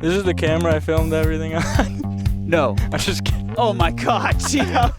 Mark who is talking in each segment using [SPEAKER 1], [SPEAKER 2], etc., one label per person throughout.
[SPEAKER 1] This is the camera I filmed everything on.
[SPEAKER 2] No.
[SPEAKER 1] I'm just kidding.
[SPEAKER 2] Oh my God, Gino.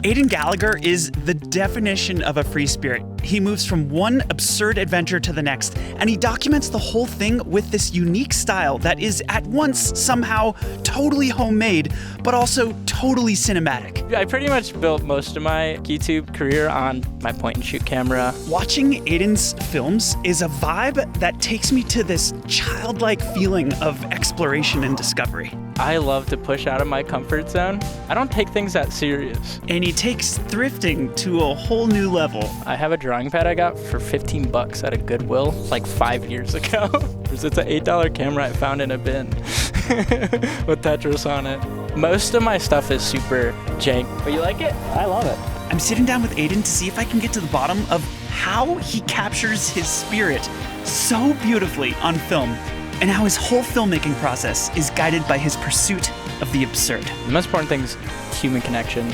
[SPEAKER 2] Aidan Gallagher is the definition of a free spirit. He moves from one absurd adventure to the next, and he documents the whole thing with this unique style that is at once somehow totally homemade, but also totally cinematic.
[SPEAKER 1] I pretty much built most of my YouTube career on my point-and-shoot camera.
[SPEAKER 2] Watching Aidan's films is a vibe that takes me to this childlike feeling of exploration and discovery.
[SPEAKER 1] I love to push out of my comfort zone. I don't take things that serious.
[SPEAKER 2] And he takes thrifting to a whole new level.
[SPEAKER 1] I have a drawing pad I got for $15 at a Goodwill like 5 years ago. It's an $8 camera I found in a bin with Tetris on it. Most of my stuff is super jank. But you like it? I love it.
[SPEAKER 2] I'm sitting down with Aidan to see if I can get to the bottom of how he captures his spirit so beautifully on film, and how his whole filmmaking process is guided by his pursuit of the absurd.
[SPEAKER 1] The most important thing is human connection.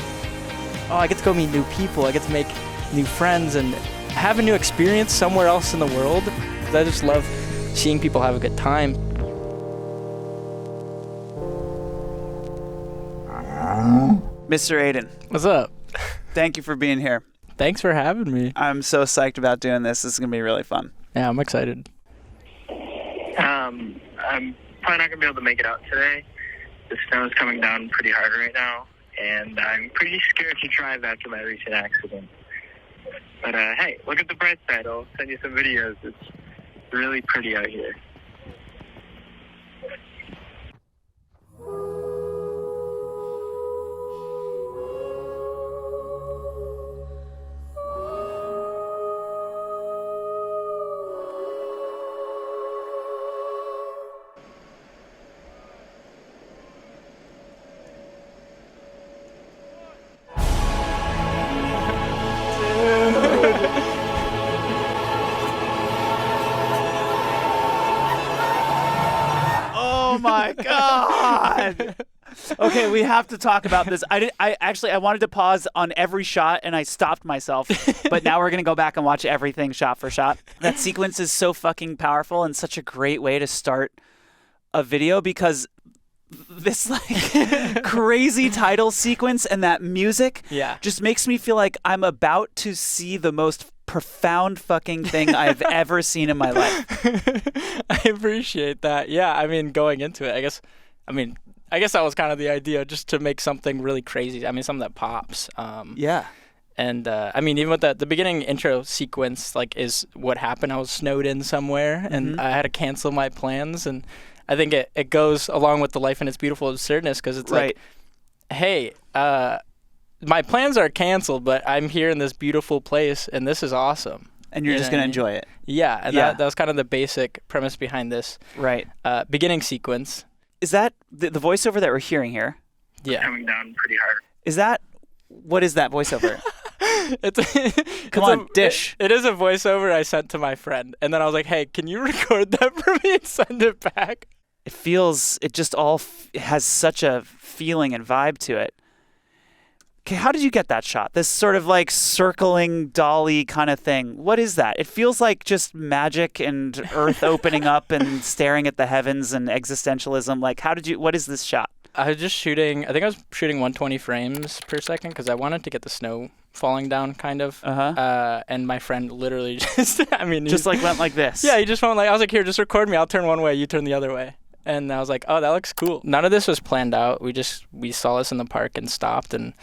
[SPEAKER 1] Oh, I get to go meet new people. I get to make new friends and have a new experience somewhere else in the world. I just love seeing people have a good time.
[SPEAKER 2] Mr. Aidan.
[SPEAKER 1] What's up?
[SPEAKER 2] Thank you for being here.
[SPEAKER 1] Thanks for having me.
[SPEAKER 2] I'm so psyched about doing this. This is going to be really fun.
[SPEAKER 1] Yeah, I'm excited.
[SPEAKER 3] I'm probably not going to be able to make it out today. The snow is coming down pretty hard right now, and I'm pretty scared to drive after my recent accident. But, hey, look at the bright side. I'll send you some videos. It's really pretty out here.
[SPEAKER 2] Oh my God. Okay, we have to talk about this. I wanted to pause on every shot and I stopped myself, but now we're going to go back and watch everything shot for shot. That sequence is so fucking powerful and such a great way to start a video, because this like crazy title sequence and that music just makes me feel like I'm about to see the most profound fucking thing I've ever seen in my life.
[SPEAKER 1] I appreciate that. Yeah, I mean, going into it, I guess that was kind of the idea, just to make something really crazy. I mean, something that pops.
[SPEAKER 2] Yeah.
[SPEAKER 1] And I mean, even with the beginning intro sequence, like, is what happened. I was snowed in somewhere, and I had to cancel my plans. And I think it goes along with the life and its beautiful absurdness, because it's like, hey, my plans are canceled, but I'm here in this beautiful place, and this is awesome.
[SPEAKER 2] And you're just going to enjoy it.
[SPEAKER 1] Yeah, and that was kind of the basic premise behind this beginning sequence.
[SPEAKER 2] Is that the voiceover that we're hearing here?
[SPEAKER 1] Yeah.
[SPEAKER 3] Coming down pretty hard.
[SPEAKER 2] What is that voiceover? Come
[SPEAKER 1] it's
[SPEAKER 2] on, dish.
[SPEAKER 1] It is a voiceover I sent to my friend, and then I was like, hey, can you record that for me and send it back?
[SPEAKER 2] It just all has such a feeling and vibe to it. Okay, how did you get that shot? This sort of like circling dolly kind of thing. What is that? It feels like just magic and earth opening up and staring at the heavens and existentialism. Like, what is this shot?
[SPEAKER 1] I was shooting 120 frames per second because I wanted to get the snow falling down, kind of. And my friend literally just,
[SPEAKER 2] went like this.
[SPEAKER 1] Yeah, he just went like, I was like, here, just record me. I'll turn one way, you turn the other way. And I was like, oh, that looks cool. None of this was planned out. We saw this in the park and stopped and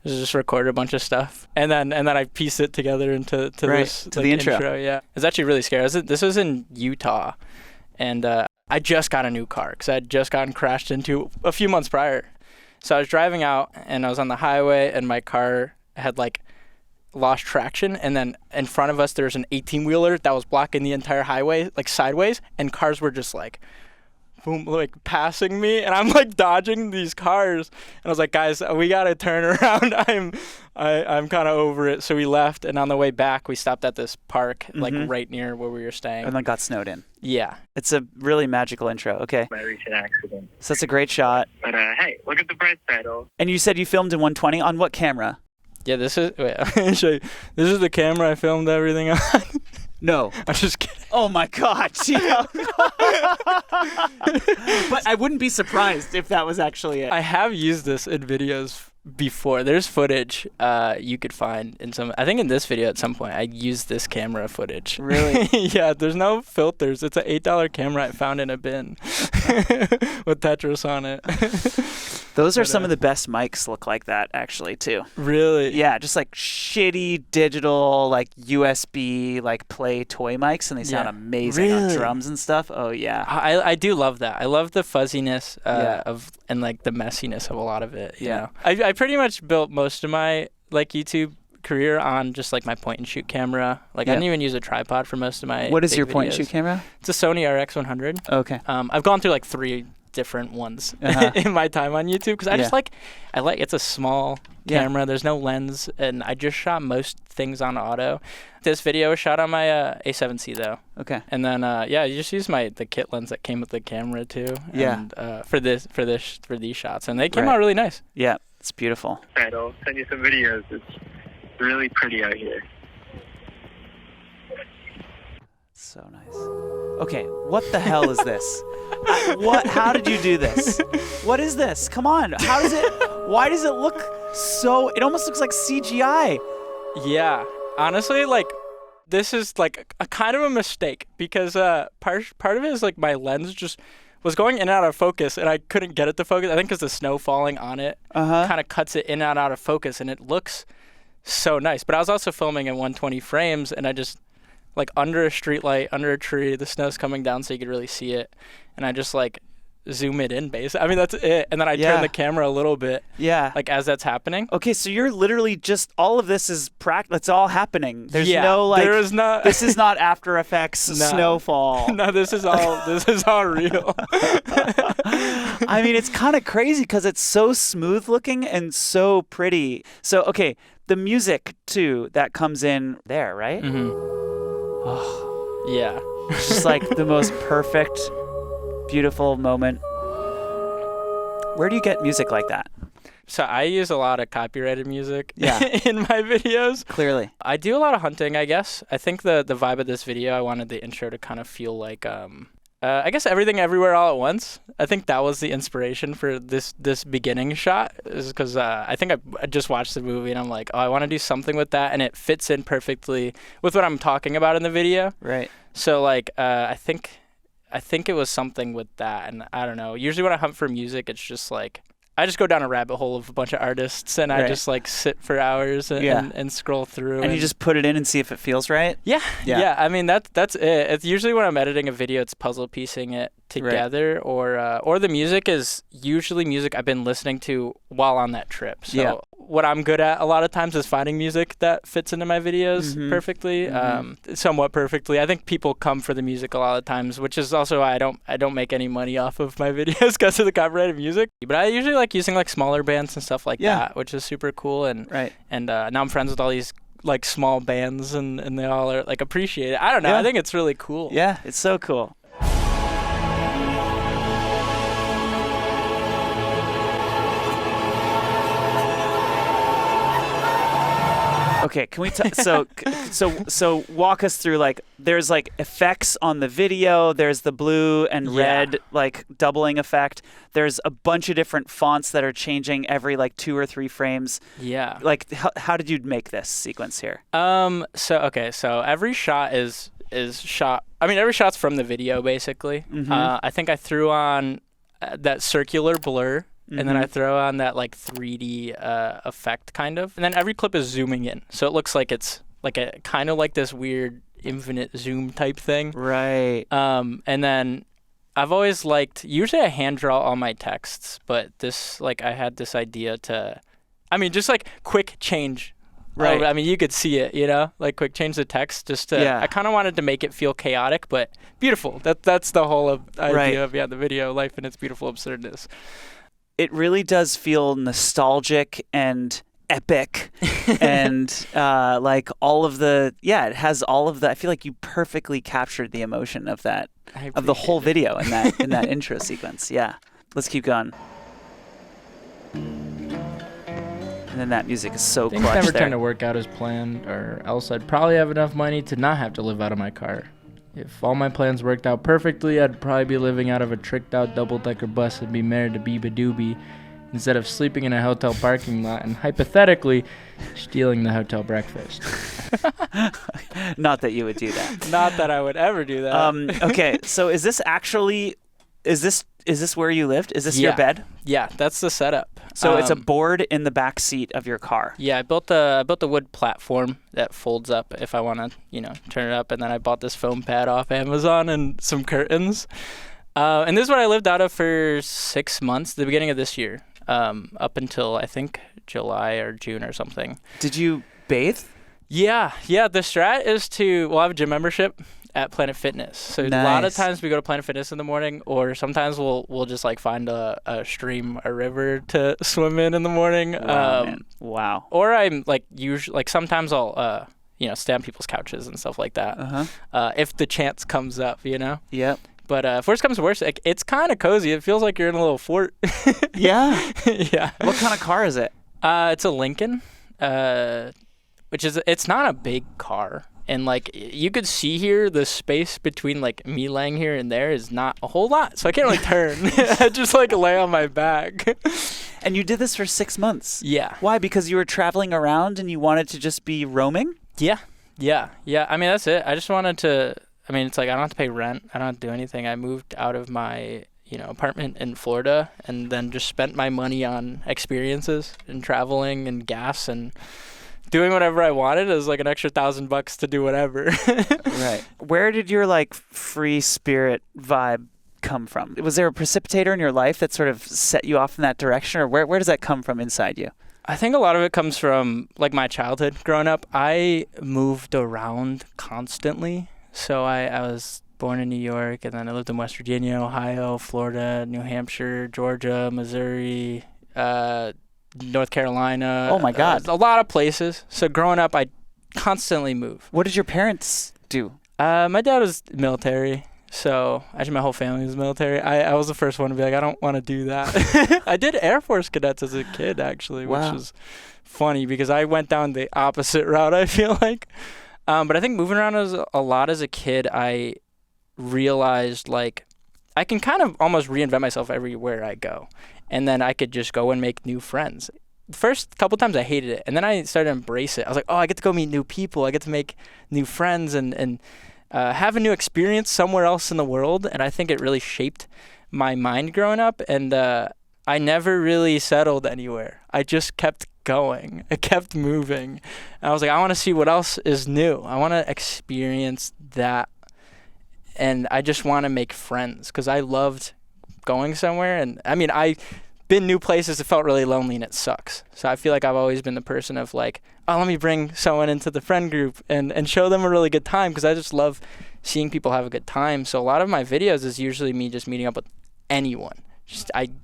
[SPEAKER 1] just recorded a bunch of stuff. And then I pieced it together into the intro. Yeah, it's actually really scary. This was in Utah, and I just got a new car because I had just gotten crashed into a few months prior. So I was driving out and I was on the highway and my car had like lost traction, and then in front of us there's an 18-wheeler that was blocking the entire highway like sideways, and cars were just like boom, like passing me, and I'm like dodging these cars, and I was like, guys, we gotta turn around. I'm kind of over it. So we left, and on the way back we stopped at this park like right near where we were staying,
[SPEAKER 2] and then got snowed in.
[SPEAKER 1] Yeah,
[SPEAKER 2] it's a really magical intro. Okay,
[SPEAKER 3] my recent accident.
[SPEAKER 2] So that's a great shot.
[SPEAKER 3] But hey, look at the bright side.
[SPEAKER 2] And you said you filmed in 120 on what camera?
[SPEAKER 1] Yeah, this is the camera I filmed everything on.
[SPEAKER 2] No.
[SPEAKER 1] I'm just kidding.
[SPEAKER 2] Oh my God. Yeah. But I wouldn't be surprised if that was actually it.
[SPEAKER 1] I have used this in videos before. There's footage you could find in some. I think in this video at some point I used this camera footage.
[SPEAKER 2] Really?
[SPEAKER 1] Yeah. There's no filters. It's an $8 camera I found in a bin with Tetris on it.
[SPEAKER 2] Those are some of the best mics look like that, actually, too.
[SPEAKER 1] Really?
[SPEAKER 2] Yeah, just like shitty digital, like USB, like play toy mics, and they sound amazing on drums and stuff. Oh yeah.
[SPEAKER 1] I do love that. I love the fuzziness of and like the messiness of a lot of it. You know? I pretty much built most of my like YouTube career on just like my point and shoot camera. Like I didn't even use a tripod for most of my.
[SPEAKER 2] What is your
[SPEAKER 1] videos.
[SPEAKER 2] Point and shoot camera?
[SPEAKER 1] It's a Sony RX100.
[SPEAKER 2] Okay.
[SPEAKER 1] I've gone through like 3 different ones in my time on YouTube because I just like it's a small camera. There's no lens, and I just shot most things on auto. This video was shot on my A7C though. Okay. And then you just use the kit lens that came with the camera too. Yeah. And for these shots, and they came out really nice.
[SPEAKER 2] Yeah, it's beautiful.
[SPEAKER 3] I'll send you some videos. It's really pretty out here.
[SPEAKER 2] So nice. Okay, what the hell is this? How did you do this? What is this? Come on. Why does it look so, it almost looks like CGI.
[SPEAKER 1] Yeah. Honestly, like, this is like a kind of a mistake because part of it is like my lens just was going in and out of focus and I couldn't get it to focus. I think because the snow falling on it kind of cuts it in and out of focus and it looks so nice. But I was also filming in 120 frames and I just, like under a street light, under a tree, the snow's coming down so you could really see it. And I just like zoom it in basically. I mean, that's it. And then I turn the camera a little bit. Yeah. Like as that's happening.
[SPEAKER 2] Okay, so you're literally just, all of this is it's all happening. There's no like,
[SPEAKER 1] there is not,
[SPEAKER 2] this is not After Effects snowfall.
[SPEAKER 1] No, this is all real.
[SPEAKER 2] I mean, it's kind of crazy because it's so smooth looking and so pretty. So, okay, the music too, that comes in there, right?
[SPEAKER 1] Mm-hmm. Oh, yeah.
[SPEAKER 2] It's just like the most perfect, beautiful moment. Where do you get music like that?
[SPEAKER 1] So I use a lot of copyrighted music in my videos.
[SPEAKER 2] Clearly.
[SPEAKER 1] I do a lot of hunting, I guess. I think the vibe of this video, I wanted the intro to kind of feel like, I guess Everything Everywhere All at Once. I think that was the inspiration for this beginning shot, is because I think I just watched the movie and I'm like, oh, I want to do something with that, and it fits in perfectly with what I'm talking about in the video. Right. So like, I think it was something with that, and I don't know. Usually when I hunt for music, it's just like I just go down a rabbit hole of a bunch of artists, and I just like sit for hours and scroll through.
[SPEAKER 2] And you just put it in and see if it feels right?
[SPEAKER 1] Yeah. I mean, that's it. It's usually when I'm editing a video, it's puzzle piecing it together, or the music is usually music I've been listening to while on that trip. So what I'm good at a lot of times is finding music that fits into my videos perfectly, somewhat perfectly. I think people come for the music a lot of times, which is also why I don't make any money off of my videos because of the copyrighted music. But I usually like using like smaller bands and stuff like that, which is super cool. And now I'm friends with all these like small bands, and they all are like appreciate it. I don't know. I think it's really cool.
[SPEAKER 2] Yeah, it's so cool. Okay, can we so walk us through, like, there's like effects on the video, there's the blue and red like doubling effect. There's a bunch of different fonts that are changing every like 2 or 3 frames. Yeah. Like how did you make this sequence here?
[SPEAKER 1] So every shot is shot. I mean, every shot's from the video basically. I think I threw on that circular blur. And then I throw on that like 3D effect kind of. And then every clip is zooming in. So it looks like it's like a kind of like this weird infinite zoom type thing. Right. And then I've always liked, usually I hand draw all my texts, but this, like, I had this idea to, I mean, just like quick change. Right. I mean, you could see it, you know, like quick change the text just to, I kind of wanted to make it feel chaotic, but beautiful. That's the whole idea of the video, life in its beautiful absurdness.
[SPEAKER 2] It really does feel nostalgic and epic and like all of the, it has all of the, I feel like you perfectly captured the emotion of that, of the whole video in that intro sequence. Yeah. Let's keep going. And then that music is so
[SPEAKER 1] Things
[SPEAKER 2] clutch
[SPEAKER 1] never
[SPEAKER 2] there.
[SPEAKER 1] tend to work out as planned, or else I'd probably have enough money to not have to live out of my car. If all my plans worked out perfectly, I'd probably be living out of a tricked-out double-decker bus and be married to Biba Doobie instead of sleeping in a hotel parking lot and, hypothetically, stealing the hotel breakfast.
[SPEAKER 2] Not that you would do that.
[SPEAKER 1] Not that I would ever do that.
[SPEAKER 2] Okay, so is this where you lived? Is this your bed?
[SPEAKER 1] Yeah, that's the setup.
[SPEAKER 2] So it's a board in the back seat of your car.
[SPEAKER 1] Yeah, I built the wood platform that folds up if I want to, turn it up, and then I bought this foam pad off Amazon and some curtains. And this is what I lived out of for 6 months, the beginning of this year, up until I think July or June or something.
[SPEAKER 2] Did you bathe?
[SPEAKER 1] Yeah. The strat is I have a gym membership at Planet Fitness. So
[SPEAKER 2] Nice.
[SPEAKER 1] A lot of times we go to Planet Fitness in the morning, or sometimes we'll just like find a stream, a river to swim in the morning.
[SPEAKER 2] Wow, man. Wow.
[SPEAKER 1] Or I'm like usually like sometimes I'll stay on people's couches and stuff like that. If the chance comes up,
[SPEAKER 2] Yep.
[SPEAKER 1] But if worse comes to worse, like, it's kind of cozy. It feels like you're in a little fort.
[SPEAKER 2] Yeah.
[SPEAKER 1] Yeah.
[SPEAKER 2] What kind of car is it?
[SPEAKER 1] It's a Lincoln, it's not a big car. And, like, you could see here the space between, like, me laying here and there is not a whole lot. So I can't really turn. I just, like, lay on my back.
[SPEAKER 2] And you did this for 6 months?
[SPEAKER 1] Yeah.
[SPEAKER 2] Why? Because you were traveling around and you wanted to just be roaming?
[SPEAKER 1] Yeah. I mean, that's it. I just wanted to, it's like I don't have to pay rent. I don't have to do anything. I moved out of my, apartment in Florida and then just spent my money on experiences and traveling and gas and doing whatever I wanted. It was like an extra $1,000 to do whatever.
[SPEAKER 2] Right. Where did your like free spirit vibe come from? Was there a precipitator in your life that sort of set you off in that direction, or where does that come from inside you?
[SPEAKER 1] I think a lot of it comes from like my childhood growing up. I moved around constantly. So I was born in New York, and then I lived in West Virginia, Ohio, Florida, New Hampshire, Georgia, Missouri, North Carolina.
[SPEAKER 2] Oh my God.
[SPEAKER 1] A lot of places. So growing up, I constantly move.
[SPEAKER 2] What did your parents do?
[SPEAKER 1] My dad was military. So actually my whole family was military. I was the first one to be like, I don't want to do that. I did Air Force cadets as a kid, actually, which was funny because I went down the opposite route, I feel like. But I think moving around a lot as a kid, I realized like I can kind of almost reinvent myself everywhere I go. And then I could just go and make new friends. The first couple times I hated it, and then I started to embrace it. I was like, oh, I get to go meet new people. I get to make new friends and have a new experience somewhere else in the world. And I think it really shaped my mind growing up. And I never really settled anywhere. I just kept going. I kept moving. And I was like, I want to see what else is new. I want to experience that. And I just want to make friends because I loved going somewhere. And I've been new places. It felt really lonely and it sucks. So I feel like I've always been the person of like, oh, let me bring someone into the friend group and show them a really good time because I just love seeing people have a good time. So a lot of my videos is usually me just meeting up with anyone.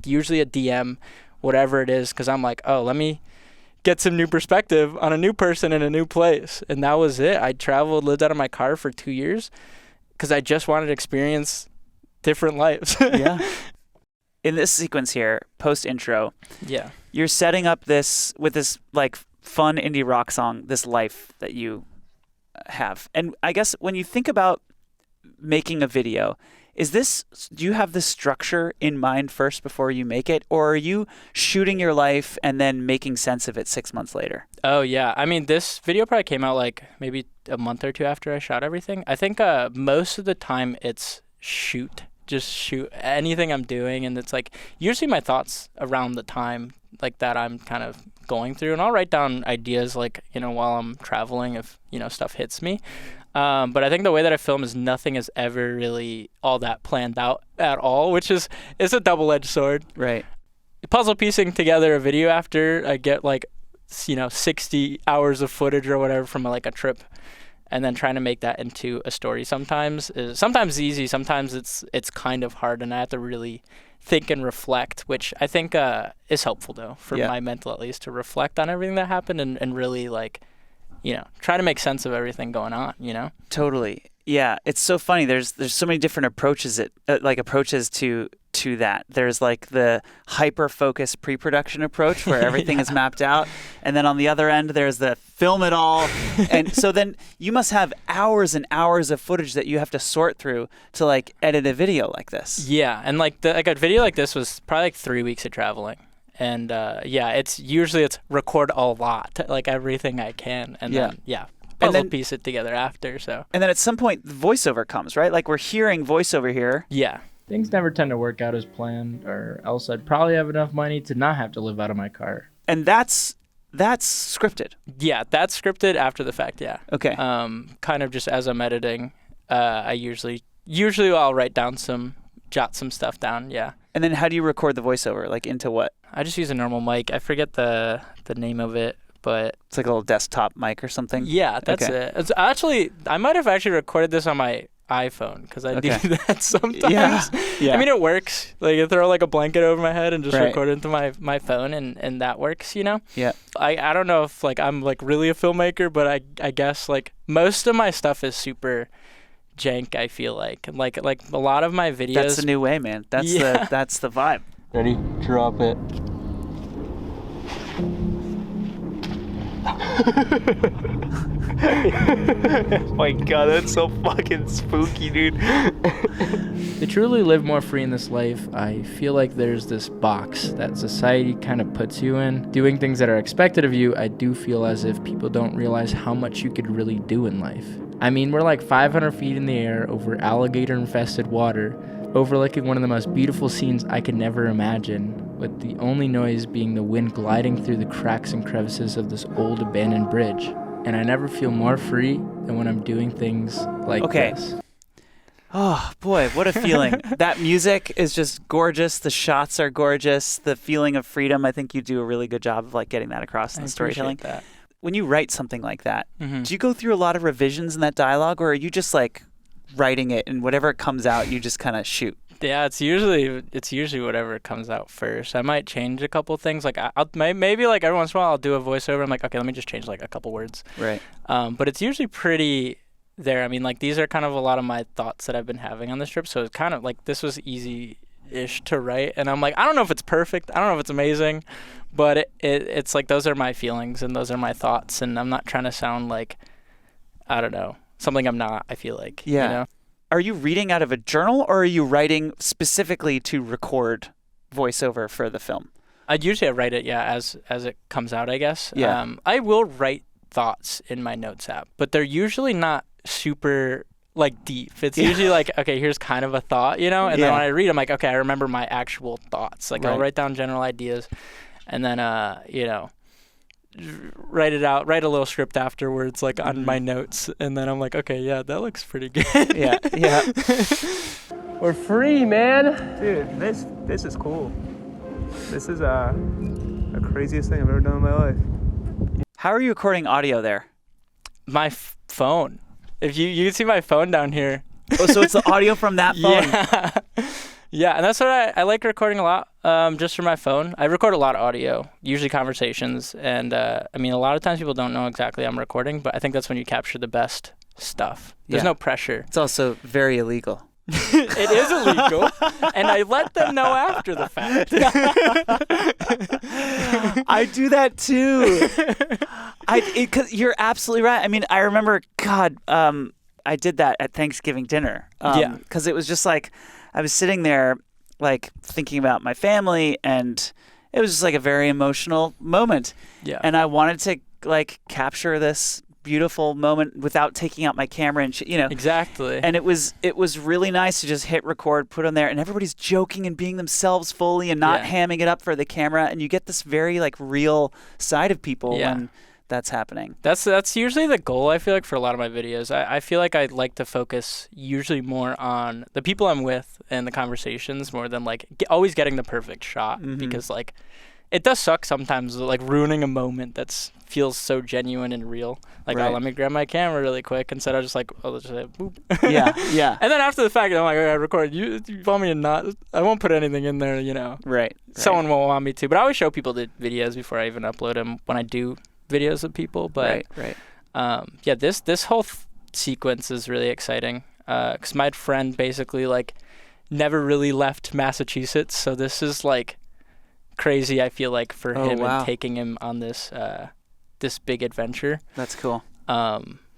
[SPEAKER 1] Usually a DM, whatever it is, because I'm like, oh, let me get some new perspective on a new person in a new place. And that was it. I traveled, lived out of my car for 2 years because I just wanted to experience different lives.
[SPEAKER 2] Yeah. In this sequence here, post intro, you're setting up this with this like fun indie rock song, this life that you have. And I guess when you think about making a video, do you have this structure in mind first before you make it, or are you shooting your life and then making sense of it 6 months later?
[SPEAKER 1] Oh yeah, this video probably came out like maybe a month or two after I shot everything. I think most of the time it's just shoot anything I'm doing, and it's like usually my thoughts around the time like that I'm kind of going through, and I'll write down ideas like while I'm traveling if stuff hits me. But I think the way that I film is nothing is ever really all that planned out at all, which is a double-edged sword.
[SPEAKER 2] Right.
[SPEAKER 1] Puzzle piecing together a video after I get 60 hours of footage or whatever from like a trip, and then trying to make that into a story sometimes easy, sometimes it's kind of hard, and I have to really think and reflect, which I think is helpful though for my mental at least, to reflect on everything that happened and really try to make sense of everything going on,
[SPEAKER 2] Totally. Yeah. It's so funny. There's so many different approaches to to that. There's like the hyper-focused pre-production approach where everything is mapped out. And then on the other end, there's the film it all. And so then you must have hours and hours of footage that you have to sort through to like edit a video like this.
[SPEAKER 1] Yeah, and like a video like this was probably like 3 weeks of traveling. And it's usually record a lot, like everything I can. And then puzzle piece it together after. So.
[SPEAKER 2] And then at some point, the voiceover comes, right? Like we're hearing voiceover here.
[SPEAKER 1] Yeah.
[SPEAKER 4] Things never tend to work out as planned, or else I'd probably have enough money to not have to live out of my car.
[SPEAKER 2] And that's scripted.
[SPEAKER 1] Yeah, that's scripted after the fact, yeah.
[SPEAKER 2] Okay.
[SPEAKER 1] Kind of just as I'm editing, I usually I'll jot some stuff down, yeah.
[SPEAKER 2] And then how do you record the voiceover? Like into what?
[SPEAKER 1] I just use a normal mic. I forget the name of it, but...
[SPEAKER 2] It's like a little desktop mic or something?
[SPEAKER 1] Yeah, that's it. It's actually, I might have actually recorded this on my iPhone because I do that sometimes. Yeah. I mean, it works. Like, I throw like a blanket over my head and just record it into my phone, and that works, you know?
[SPEAKER 2] Yeah.
[SPEAKER 1] I don't know if like I'm like really a filmmaker, but I guess like most of my stuff is super jank, I feel like. Like a lot of my videos...
[SPEAKER 2] That's the new way, man. That's the vibe.
[SPEAKER 4] Ready? Drop it.
[SPEAKER 2] Oh my god, that's so fucking spooky, dude.
[SPEAKER 4] To truly live more free in this life, I feel like there's this box that society kind of puts you in. Doing things that are expected of you, I do feel as if people don't realize how much you could really do in life. I mean, we're like 500 feet in the air over alligator-infested water, overlooking one of the most beautiful scenes I could never imagine, with the only noise being the wind gliding through the cracks and crevices of this old abandoned bridge. And I never feel more free than when I'm doing things like this.
[SPEAKER 2] Oh, boy, what a feeling. That music is just gorgeous. The shots are gorgeous. The feeling of freedom, I think you do a really good job of like getting that across in the storytelling.
[SPEAKER 1] That.
[SPEAKER 2] When you write something like that, do you go through a lot of revisions in that dialogue, or are you just like writing it and whatever comes out, you just kind of shoot?
[SPEAKER 1] Yeah, it's usually whatever comes out first. I might change a couple things. Like I'll maybe like every once in a while I'll do a voiceover. I'm like, okay, let me just change like a couple words.
[SPEAKER 2] Right.
[SPEAKER 1] But it's usually pretty there. I mean, like these are kind of a lot of my thoughts that I've been having on this trip. So it's kind of like this was easy-ish to write, and I'm like, I don't know if it's perfect. I don't know if it's amazing, but it's like those are my feelings and those are my thoughts, and I'm not trying to sound like, I don't know, something I'm not. I feel like,
[SPEAKER 2] yeah.
[SPEAKER 1] You know?
[SPEAKER 2] Are you reading out of a journal, or are you writing specifically to record voiceover for the film?
[SPEAKER 1] I'd usually write it, as it comes out, I guess.
[SPEAKER 2] Yeah.
[SPEAKER 1] I will write thoughts in my notes app, but they're usually not super like deep. It's usually like, okay, here's kind of a thought, you know? And then when I read, I'm like, okay, I remember my actual thoughts. Like I'll write down general ideas, and then, write it out, write a little script afterwards, like on my notes, and then I'm like, okay, yeah, that looks pretty good.
[SPEAKER 2] Yeah.
[SPEAKER 5] We're free, man. Dude, this is cool. This is the craziest thing I've ever done in my life.
[SPEAKER 2] How are you recording audio there?
[SPEAKER 1] My phone. If you can see my phone down here.
[SPEAKER 2] Oh, so it's the audio from that phone.
[SPEAKER 1] Yeah. Yeah, and that's what I like recording a lot, just from my phone. I record a lot of audio, usually conversations, and I mean, a lot of times people don't know exactly I'm recording, but I think that's when you capture the best stuff. There's no pressure.
[SPEAKER 2] It's also very illegal.
[SPEAKER 1] It is illegal, and I let them know after the fact.
[SPEAKER 2] I do that too. Cause you're absolutely right. I mean, I remember, I did that at Thanksgiving dinner. Because it was just like, I was sitting there, like, thinking about my family, and it was just like a very emotional moment. Yeah. And I wanted to, like, capture this beautiful moment without taking out my camera and
[SPEAKER 1] Exactly.
[SPEAKER 2] And it was really nice to just hit record, put on there, and everybody's joking and being themselves fully and not hamming it up for the camera, and you get this very like real side of people when that's happening.
[SPEAKER 1] That's usually the goal, I feel like, for a lot of my videos. I feel like I like to focus usually more on the people I'm with and the conversations more than like always getting the perfect shot, because like it does suck sometimes, like ruining a moment that feels so genuine and real. Like, oh, let me grab my camera really quick instead of just like, oh, let's just say, boop.
[SPEAKER 2] Yeah.
[SPEAKER 1] And then after the fact, I'm like, okay, I record. You want me to not? I won't put anything in there, you know.
[SPEAKER 2] Right.
[SPEAKER 1] Someone won't want me to, but I always show people the videos before I even upload them when I do videos of people. But this whole sequence is really exciting. Because my friend basically like never really left Massachusetts, so this is like crazy. I feel like for him and taking him on this this big adventure.
[SPEAKER 2] That's cool.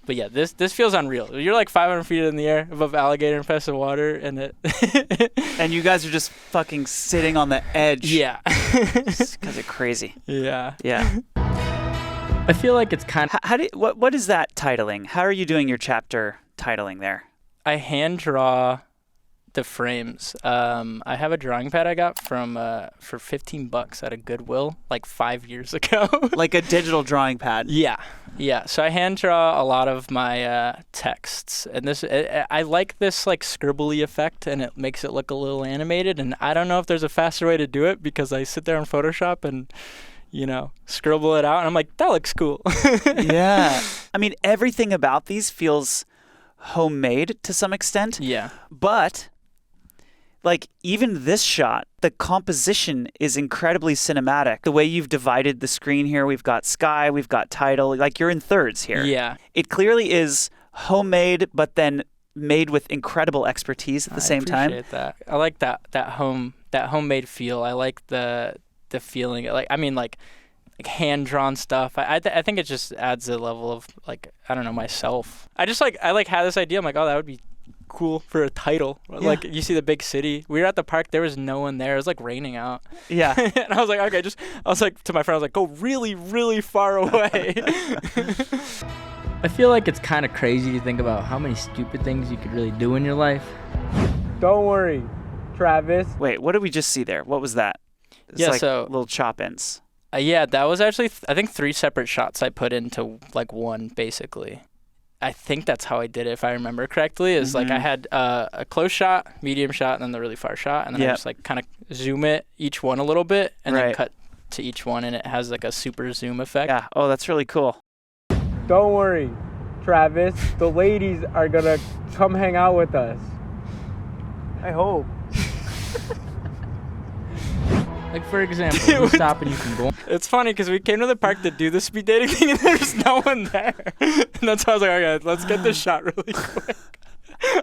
[SPEAKER 1] But yeah, this feels unreal. You're like 500 feet in the air above alligator infested water, and it.
[SPEAKER 2] And you guys are just fucking sitting on the edge.
[SPEAKER 1] Yeah.
[SPEAKER 2] Because it's crazy.
[SPEAKER 1] Yeah.
[SPEAKER 2] Yeah.
[SPEAKER 4] I feel like it's kind of...
[SPEAKER 2] What is that titling? How are you doing your chapter titling there?
[SPEAKER 1] I hand draw the frames. I have a drawing pad I got from for $15 at a Goodwill like 5 years ago.
[SPEAKER 2] Like a digital drawing pad.
[SPEAKER 1] Yeah. So I hand draw a lot of my texts, and I like this like scribbly effect, and it makes it look a little animated. And I don't know if there's a faster way to do it because I sit there in Photoshop and scribble it out, and I'm like, that looks cool.
[SPEAKER 2] Yeah. I mean, everything about these feels homemade to some extent.
[SPEAKER 1] Yeah.
[SPEAKER 2] But like even this shot, the composition is incredibly cinematic. The way you've divided the screen here, we've got sky, we've got title, like you're in thirds here.
[SPEAKER 1] Yeah.
[SPEAKER 2] It clearly is homemade, but then made with incredible expertise at the same time.
[SPEAKER 1] I appreciate that. I like that homemade feel. I like the feeling. Like hand drawn stuff. I think it just adds a level of like, I don't know, myself. I had this idea. I'm like, oh, that would be cool for a title. Yeah. Like you see the big city. We were at the park. There was no one there. It was like raining out.
[SPEAKER 2] Yeah.
[SPEAKER 1] And I was like, okay, I was like to my friend, I was like, go really, really far away.
[SPEAKER 4] I feel like it's kind of crazy to think about how many stupid things you could really do in your life.
[SPEAKER 5] Don't worry, Travis.
[SPEAKER 2] Wait, what did we just see there? What was that? It's
[SPEAKER 1] so
[SPEAKER 2] little chop-ins.
[SPEAKER 1] Yeah, that was actually, I think 3 separate shots I put into like one, basically. I think that's how I did it, if I remember correctly, is like I had a close shot, medium shot, and then the really far shot. And then I just like kind of zoom it, each one a little bit, and then cut to each one, and it has like a super zoom effect.
[SPEAKER 2] Yeah. Oh, that's really cool.
[SPEAKER 5] Don't worry, Travis. The ladies are going to come hang out with us. I hope.
[SPEAKER 4] Like, for example, you stop and you can go.
[SPEAKER 1] It's funny because we came to the park to do the speed dating thing, and there's no one there. And that's why I was like, okay, let's get this shot really quick.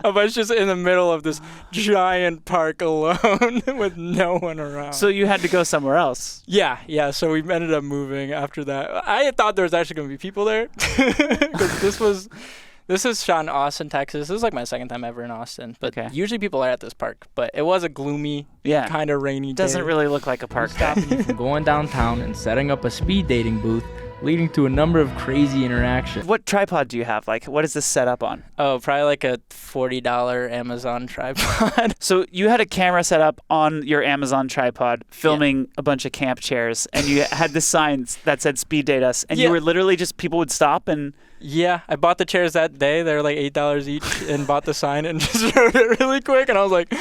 [SPEAKER 1] Of us just in the middle of this giant park alone with no one around.
[SPEAKER 2] So you had to go somewhere else.
[SPEAKER 1] Yeah. So we ended up moving after that. I thought there was actually going to be people there because this is shot in Austin, Texas. This is like my second time ever in Austin. But usually people are at this park. But it was a gloomy, kind of rainy day.
[SPEAKER 2] Doesn't really look like a park.
[SPEAKER 4] Stopping you from going downtown and setting up a speed dating booth, leading to a number of crazy interactions.
[SPEAKER 2] What tripod do you have? Like, what is this set up on?
[SPEAKER 1] Oh, probably like a $40 Amazon tripod.
[SPEAKER 2] So you had a camera set up on your Amazon tripod, filming a bunch of camp chairs, and you had the signs that said "Speed Date Us," and you were literally just people would stop and.
[SPEAKER 1] Yeah, I bought the chairs that day. They were like $8 each, and bought the sign and just wrote it really quick. And I was like,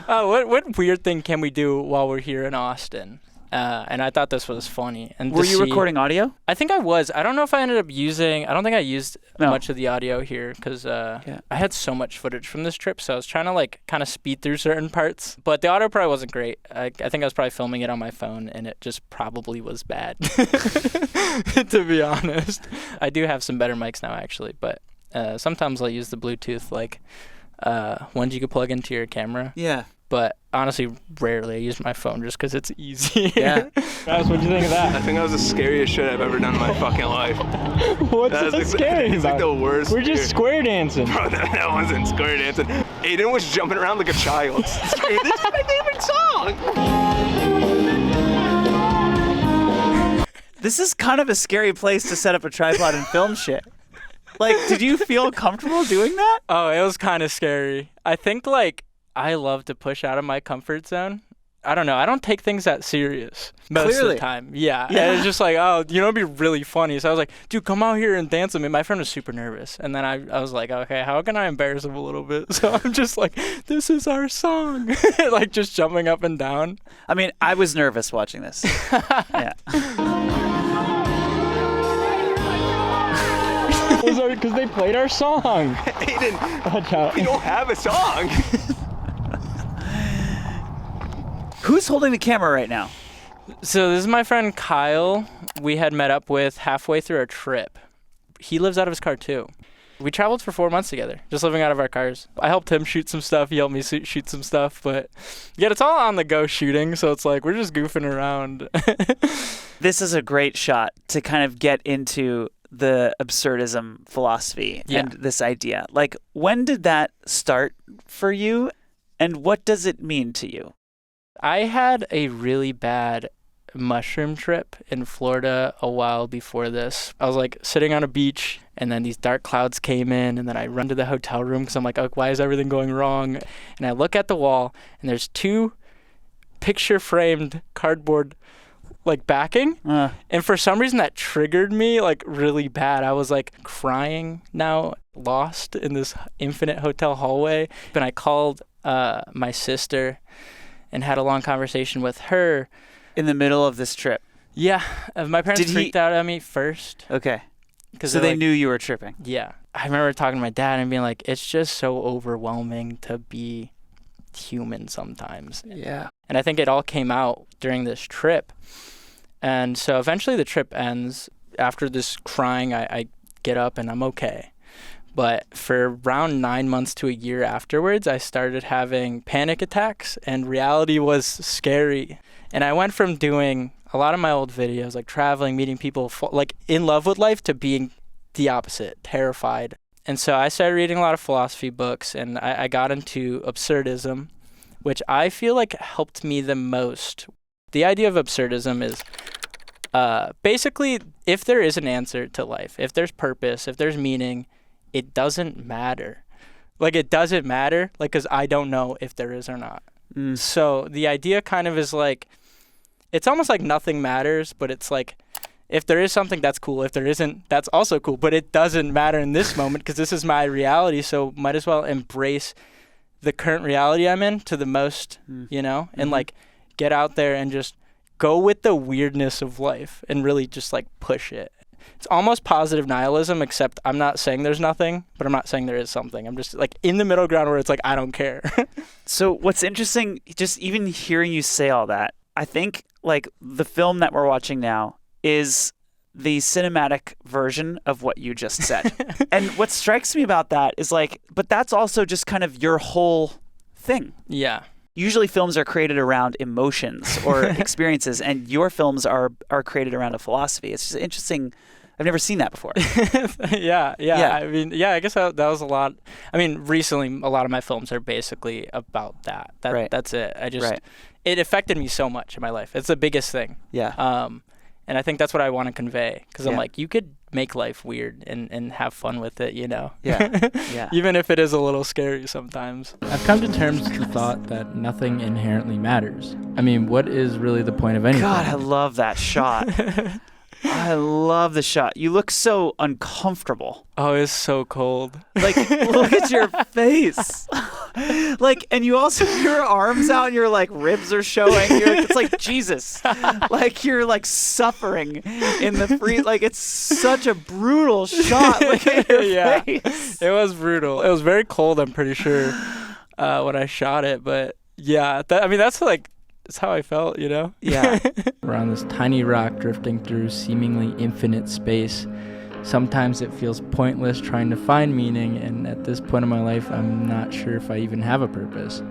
[SPEAKER 1] oh, what weird thing can we do while we're here in Austin? And I thought this was funny. And
[SPEAKER 2] were you recording audio?
[SPEAKER 1] I think I was. I don't know if I ended up using. I don't think I used much of the audio here because I had so much footage from this trip. So I was trying to like kind of speed through certain parts. But the audio probably wasn't great. I think I was probably filming it on my phone, and it just probably was bad. To be honest, I do have some better mics now actually, but sometimes I'll use the Bluetooth like ones you could plug into your camera.
[SPEAKER 2] Yeah.
[SPEAKER 1] But honestly, rarely. I use my phone just because it's easy.
[SPEAKER 2] Yeah.
[SPEAKER 1] Guys, what'd you think of that?
[SPEAKER 6] I think that was the scariest shit I've ever done in my fucking life.
[SPEAKER 5] What's so scary
[SPEAKER 6] It's like the worst.
[SPEAKER 5] We're just square dancing.
[SPEAKER 6] Bro, that wasn't square dancing. Aidan was jumping around like a child. This is my favorite song.
[SPEAKER 2] This is kind of a scary place to set up a tripod and film shit. Like, did you feel comfortable doing that?
[SPEAKER 1] Oh, it was kind of scary. I think like I love to push out of my comfort zone. I don't know. I don't take things that serious most of the time. Yeah. And it's just like, oh, it'd be really funny. So I was like, dude, come out here and dance with me. My friend was super nervous. And then I was like, okay, how can I embarrass him a little bit? So I'm just like, this is our song. Like just jumping up and down.
[SPEAKER 2] I mean, I was nervous watching this. Yeah.
[SPEAKER 5] Because they played our song.
[SPEAKER 6] Aidan,
[SPEAKER 5] watch out.
[SPEAKER 6] We don't have a song.
[SPEAKER 2] Who's holding the camera right now?
[SPEAKER 1] So this is my friend Kyle. We had met up with halfway through our trip. He lives out of his car too. We traveled for 4 months together, just living out of our cars. I helped him shoot some stuff. He helped me shoot some stuff. But yeah, it's all on the go shooting. So it's like we're just goofing around.
[SPEAKER 2] This is a great shot to kind of get into the absurdism philosophy and this idea. Like, when did that start for you, and what does it mean to you?
[SPEAKER 1] I had a really bad mushroom trip in Florida a while before this. I was like sitting on a beach, and then these dark clouds came in, and then I run to the hotel room because I'm like, oh, why is everything going wrong? And I look at the wall, and there's 2 picture-framed cardboard like backing, and for some reason that triggered me like really bad. I was like crying now, lost in this infinite hotel hallway. And I called my sister and had a long conversation with her
[SPEAKER 2] in the middle of this trip.
[SPEAKER 1] Yeah, my parents freaked out at me first.
[SPEAKER 2] Okay, so they knew you were tripping.
[SPEAKER 1] Yeah, I remember talking to my dad and being like, it's just so overwhelming to be human sometimes.
[SPEAKER 2] Yeah.
[SPEAKER 1] And I think it all came out during this trip. And so eventually the trip ends. After this crying, I get up and I'm okay. But for around 9 months to a year afterwards, I started having panic attacks, and reality was scary. And I went from doing a lot of my old videos, like traveling, meeting people, like in love with life, to being the opposite, terrified. And so I started reading a lot of philosophy books, and I got into absurdism, which I feel like helped me the most. The idea of absurdism is basically, if there is an answer to life, if there's purpose, if there's meaning, it doesn't matter. Like, it doesn't matter, like, because I don't know if there is or not. So the idea kind of is like, it's almost like nothing matters, but it's like, if there is something, that's cool. If there isn't, that's also cool. But it doesn't matter in this moment because this is my reality, so might as well embrace the current reality I'm in to the most, you know, and like get out there and just go with the weirdness of life and really just like push it. It's almost positive nihilism, except I'm not saying there's nothing, but I'm not saying there is something. I'm just like in the middle ground where it's like, I don't care.
[SPEAKER 2] So what's interesting, just even hearing you say all that, I think like the film that we're watching now is the cinematic version of what you just said. And what strikes me about that is like, but that's also just kind of your whole thing.
[SPEAKER 1] Yeah.
[SPEAKER 2] Usually films are created around emotions or experiences, and your films are created around a philosophy. It's just interesting. I've never seen that before.
[SPEAKER 1] Yeah. I mean, yeah, I guess that was a lot. I mean, recently, a lot of my films are basically about that.
[SPEAKER 2] Right.
[SPEAKER 1] That's it. It affected me so much in my life. It's the biggest thing.
[SPEAKER 2] Yeah.
[SPEAKER 1] And I think that's what I want to convey, because I'm like, you could make life weird and have fun with it, you know?
[SPEAKER 2] Yeah. Yeah.
[SPEAKER 1] Even if it is a little scary sometimes.
[SPEAKER 4] I've come to terms with the thought that nothing inherently matters. I mean, what is really the point of anything?
[SPEAKER 2] God, I love that shot. I love the shot. You look so uncomfortable.
[SPEAKER 1] Oh, it's so cold.
[SPEAKER 2] Like, look at your face. Like, and you also, your arms out and your like ribs are showing. You're like, it's like Jesus. Like you're like suffering in the free. Like it's such a brutal shot. Look at your face.
[SPEAKER 1] It was brutal. It was very cold, I'm pretty sure, when I shot it. But yeah, that's like, it's how I felt, you know?
[SPEAKER 2] Yeah.
[SPEAKER 4] We're on this tiny rock drifting through seemingly infinite space. Sometimes it feels pointless trying to find meaning, and at this point in my life, I'm not sure if I even have a purpose.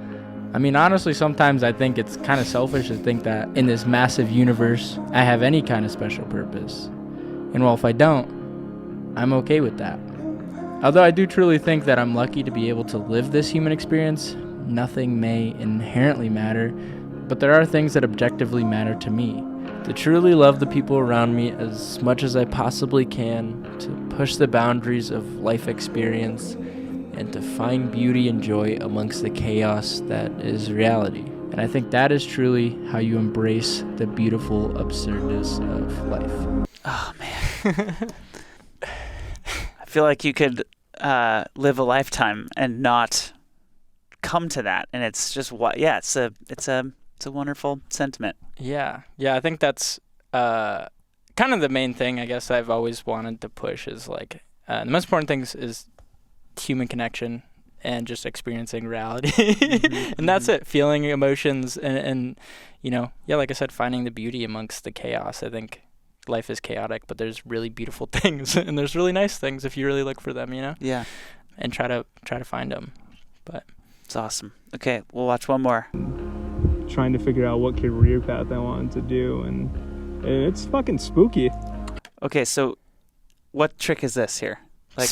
[SPEAKER 4] I mean, honestly, sometimes I think it's kind of selfish to think that in this massive universe, I have any kind of special purpose. And well, if I don't, I'm okay with that. Although I do truly think that I'm lucky to be able to live this human experience, nothing may inherently matter, but there are things that objectively matter to me. To truly love the people around me as much as I possibly can, to push the boundaries of life experience, and to find beauty and joy amongst the chaos that is reality. And I think that is truly how you embrace the beautiful absurdness of life.
[SPEAKER 2] Oh, man. I feel like you could live a lifetime and not come to that. And it's just it's a wonderful sentiment.
[SPEAKER 1] Yeah, I think that's kind of the main thing, I guess, I've always wanted to push is like, the most important thing is human connection and just experiencing reality. And that's it, feeling emotions and, you know, like I said, finding the beauty amongst the chaos. I think life is chaotic, but there's really beautiful things and there's really nice things if you really look for them, you know?
[SPEAKER 2] Yeah.
[SPEAKER 1] And try to find them. But
[SPEAKER 2] it's awesome. Okay, we'll watch one more.
[SPEAKER 5] Trying to figure out what career path I wanted to do, and it's fucking spooky.
[SPEAKER 2] Okay, so what trick is this here? Like,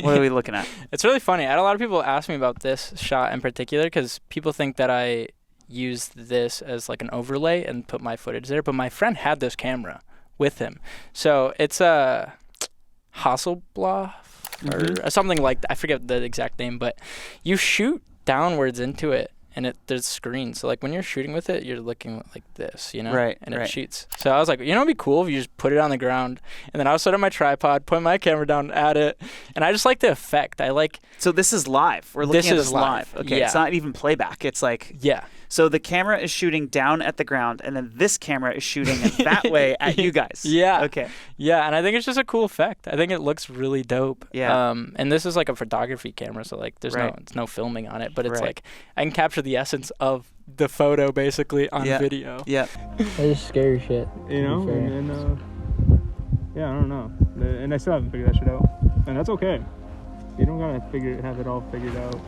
[SPEAKER 2] what are we looking at?
[SPEAKER 1] It's really funny. I had a lot of people ask me about this shot in particular because people think that I used this as like an overlay and put my footage there, but my friend had this camera with him. So it's a Hasselblad or something like that. I forget the exact name, but you shoot downwards into it and there's screens. So like when you're shooting with it, you're looking like this, you know?
[SPEAKER 2] Right.
[SPEAKER 1] And it shoots. So I was like, you know, it'd be cool if you just put it on the ground. And then I was set on my tripod, put my camera down at it. And I just like the effect.
[SPEAKER 2] So this is live. We're looking at this live. Okay.
[SPEAKER 1] Yeah.
[SPEAKER 2] It's not even playback. It's like.
[SPEAKER 1] Yeah.
[SPEAKER 2] So the camera is shooting down at the ground, and then this camera is shooting that way at you guys.
[SPEAKER 1] Yeah.
[SPEAKER 2] Okay.
[SPEAKER 1] Yeah, and I think it's just a cool effect. I think it looks really dope.
[SPEAKER 2] Yeah.
[SPEAKER 1] And this is like a photography camera, so like there's no filming on it, but it's like I can capture the essence of the photo basically on video.
[SPEAKER 2] Yeah.
[SPEAKER 4] That's just scary shit.
[SPEAKER 5] You know, and yeah, I don't know, and I still haven't figured that shit out, and that's okay. You don't gotta have it all figured out.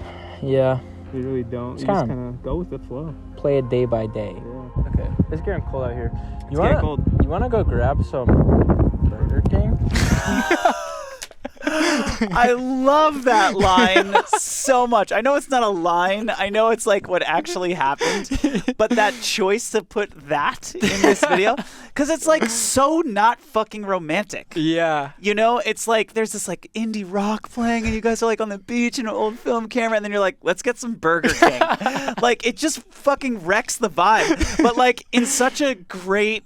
[SPEAKER 4] Yeah.
[SPEAKER 5] You really don't.
[SPEAKER 4] It's
[SPEAKER 5] You just kind of go with the flow.
[SPEAKER 4] Play it day by day.
[SPEAKER 5] Yeah.
[SPEAKER 1] Okay. It's getting cold out here.
[SPEAKER 4] You wanna go grab some Burger King?
[SPEAKER 2] I love that line so much. I know it's not a line. I know it's like what actually happened. But that choice to put that in this video, because it's like so not fucking romantic.
[SPEAKER 1] Yeah.
[SPEAKER 2] You know, it's like there's this like indie rock playing and you guys are like on the beach in an old film camera and then you're like, let's get some Burger King. Like it just fucking wrecks the vibe. But like in such a great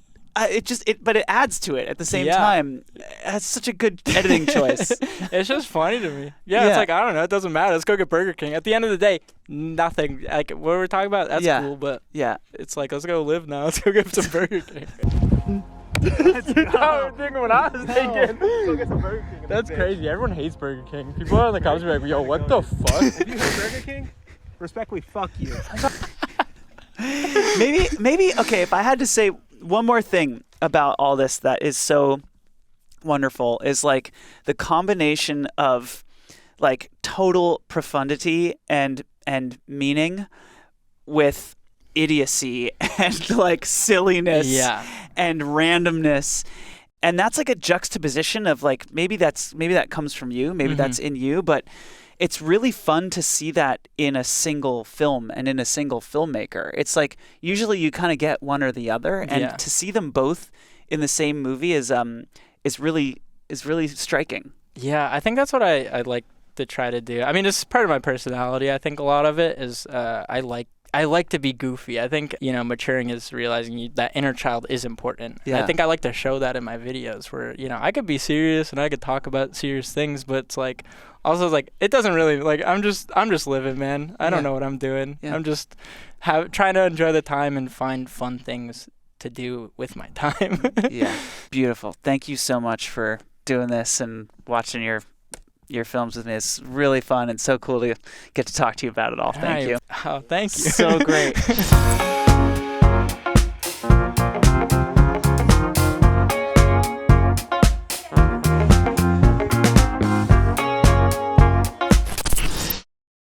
[SPEAKER 2] but it adds to it at the same time. It's such a good editing choice.
[SPEAKER 1] It's just funny to me. Yeah, it's like, I don't know. It doesn't matter. Let's go get Burger King. At the end of the day, nothing. Like, what we're talking about, that's cool. But it's like, let's go live now. Let's go get some Burger King. That's what I was thinking.
[SPEAKER 5] Go get some Burger King.
[SPEAKER 1] That's crazy. Everyone hates Burger King. People are in the comments like, yo, what the fuck?
[SPEAKER 5] If you hate Burger King, respectfully, fuck you.
[SPEAKER 2] Maybe, okay, if I had to say one more thing about all this that is so wonderful is like the combination of like total profundity and meaning with idiocy and like silliness and randomness. And that's like a juxtaposition of like maybe that comes from you, maybe that's in you, but it's really fun to see that in a single film and in a single filmmaker. It's like usually you kind of get one or the other, and to see them both in the same movie is really striking.
[SPEAKER 1] Yeah, I think that's what I like to try to do. I mean, it's part of my personality. I think a lot of it is I like to be goofy. I think, you know, maturing is realizing that inner child is important. Yeah. I think I like to show that in my videos where, you know, I could be serious and I could talk about serious things, but it's like, also it's like, it doesn't really, like, I'm just living, man. I don't know what I'm doing. Yeah. I'm just trying to enjoy the time and find fun things to do with my time.
[SPEAKER 2] Yeah. Beautiful. Thank you so much for doing this and watching your films with me. It's really fun and so cool to get to talk to you about it all. Thank you.
[SPEAKER 1] Oh, thank you.
[SPEAKER 2] So great.